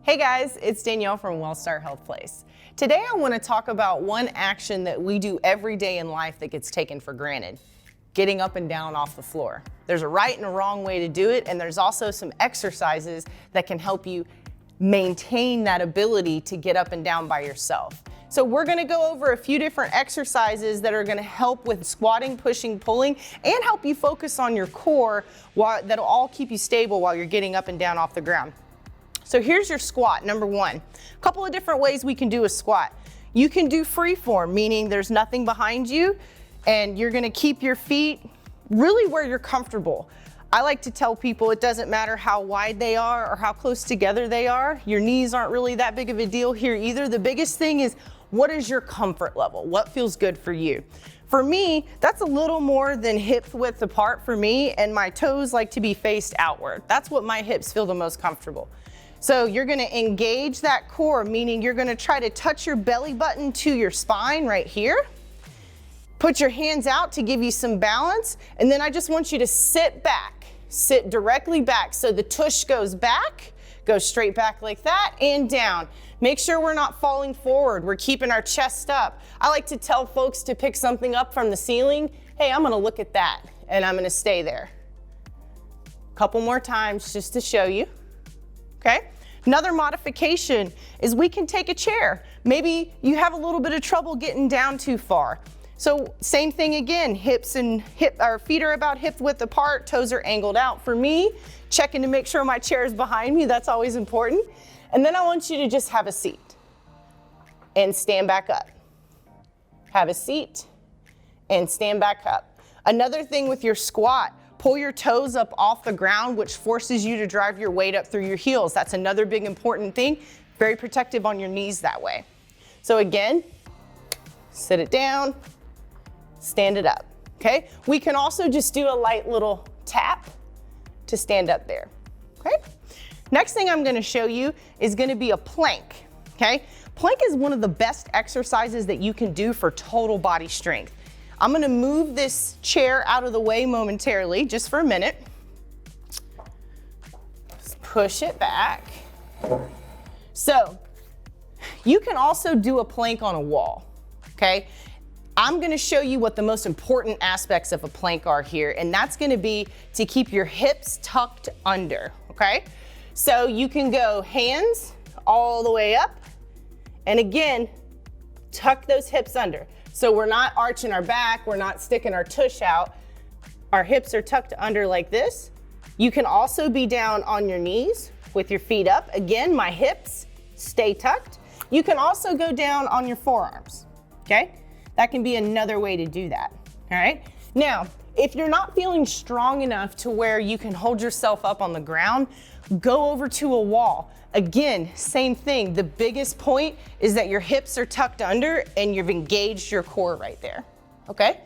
Hey guys, it's Danielle from Wellstar Health Place. Today I want to talk about one action that we do every day in life that gets taken for granted: getting up and down off the floor. There's a right and a wrong way to do it, and there's also some exercises that can help you maintain that ability to get up and down by yourself. So we're going to go over a few different exercises that are going to help with squatting, pushing, pulling, and help you focus on your core that'll all keep you stable while you're getting up and down off the ground. So here's your squat, number one. A couple of different ways we can do a squat. You can do free form, meaning there's nothing behind you, and you're gonna keep your feet really where you're comfortable. I like to tell people it doesn't matter how wide they are or how close together they are. Your knees aren't really that big of a deal here either. The biggest thing is, what is your comfort level? What feels good for you? For me, that's a little more than hip width apart for me, and my toes like to be faced outward. That's what my hips feel the most comfortable. So you're gonna engage that core, meaning you're gonna try to touch your belly button to your spine right here. Put your hands out to give you some balance, and then I just want you to sit back. Sit directly back, so the tush goes back, goes straight back like that, and down. Make sure we're not falling forward, we're keeping our chest up. I like to tell folks to pick something up from the ceiling. Hey, I'm gonna look at that, and I'm gonna stay there. Couple more times just to show you. Okay? Another modification is we can take a chair. Maybe you have a little bit of trouble getting down too far. So same thing again, our feet are about hip width apart, toes are angled out. For me, checking to make sure my chair is behind me, that's always important. And then I want you to just have a seat and stand back up. Have a seat and stand back up. Another thing with your squat, pull your toes up off the ground, which forces you to drive your weight up through your heels. That's another big important thing. Very protective on your knees that way. So again, sit it down, stand it up, okay? We can also just do a light little tap to stand up there, okay? Next thing I'm gonna show you is gonna be a plank, okay? Plank is one of the best exercises that you can do for total body strength. I'm gonna move this chair out of the way momentarily, just for a minute. Just push it back. So, you can also do a plank on a wall, okay? I'm gonna show you what the most important aspects of a plank are here, and that's gonna be to keep your hips tucked under, okay? So you can go hands all the way up, and again, tuck those hips under. So we're not arching our back, we're not sticking our tush out. Our hips are tucked under like this. You can also be down on your knees with your feet up. Again, my hips stay tucked. You can also go down on your forearms, okay? That can be another way to do that, all right? Now, if you're not feeling strong enough to where you can hold yourself up on the ground, go over to a wall. Again, same thing. The biggest point is that your hips are tucked under and you've engaged your core right there, okay?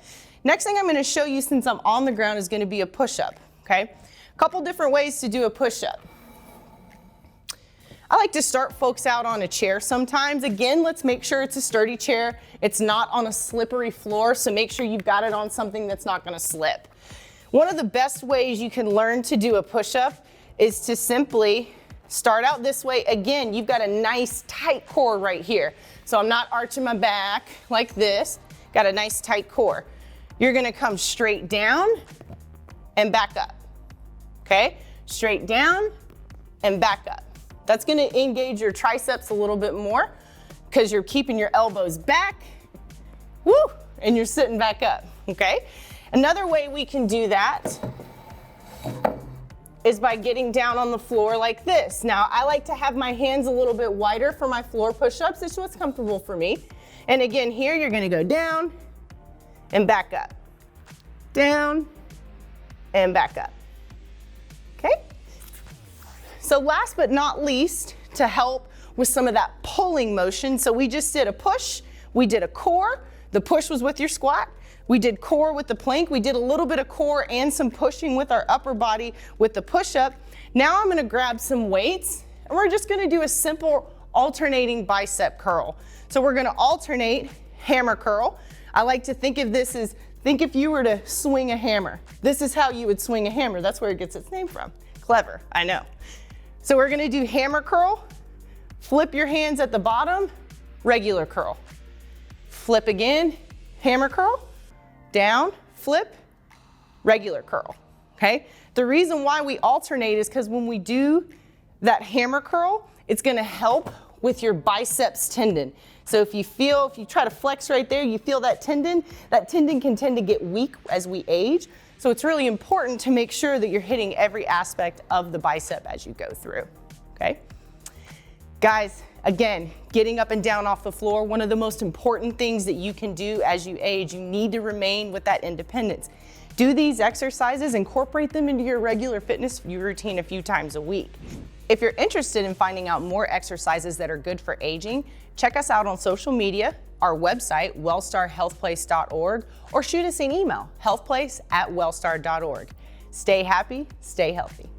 Next thing I'm gonna show you since I'm on the ground is gonna be a push-up, okay? A couple different ways to do a push-up. I like to start folks out on a chair sometimes. Again, let's make sure it's a sturdy chair. It's not on a slippery floor, so make sure you've got it on something that's not gonna slip. One of the best ways you can learn to do a push-up is to simply start out this way. Again, you've got a nice tight core right here. So I'm not arching my back like this. Got a nice tight core. You're gonna come straight down and back up, okay? Straight down and back up. That's gonna engage your triceps a little bit more because you're keeping your elbows back, woo, and you're sitting back up, okay? Another way we can do that is by getting down on the floor like this. Now, I like to have my hands a little bit wider for my floor push-ups. It's what's comfortable for me. And again, here you're gonna go down and back up. Down and back up, okay? So last but not least, to help with some of that pulling motion, so we just did a push, we did a core, the push was with your squat, we did core with the plank, we did a little bit of core and some pushing with our upper body with the push-up. Now I'm gonna grab some weights and we're just gonna do a simple alternating bicep curl. So we're gonna alternate hammer curl. I like to think of this as, think if you were to swing a hammer. This is how you would swing a hammer. That's where it gets its name from. Clever, I know. So we're gonna do hammer curl, Flip your hands at the bottom, regular curl. Flip again, hammer curl, down, flip, regular curl, okay? The reason why we alternate is because when we do that hammer curl, it's gonna help with your biceps tendon. So if you try to flex right there, you feel that tendon can tend to get weak as we age. So it's really important to make sure that you're hitting every aspect of the bicep as you go through, okay? Guys, again, getting up and down off the floor, one of the most important things that you can do as you age, you need to remain with that independence. Do these exercises, incorporate them into your regular fitness routine a few times a week. If you're interested in finding out more exercises that are good for aging, check us out on social media, our website, wellstarhealthplace.org, or shoot us an email, healthplace@wellstar.org. Stay happy, stay healthy.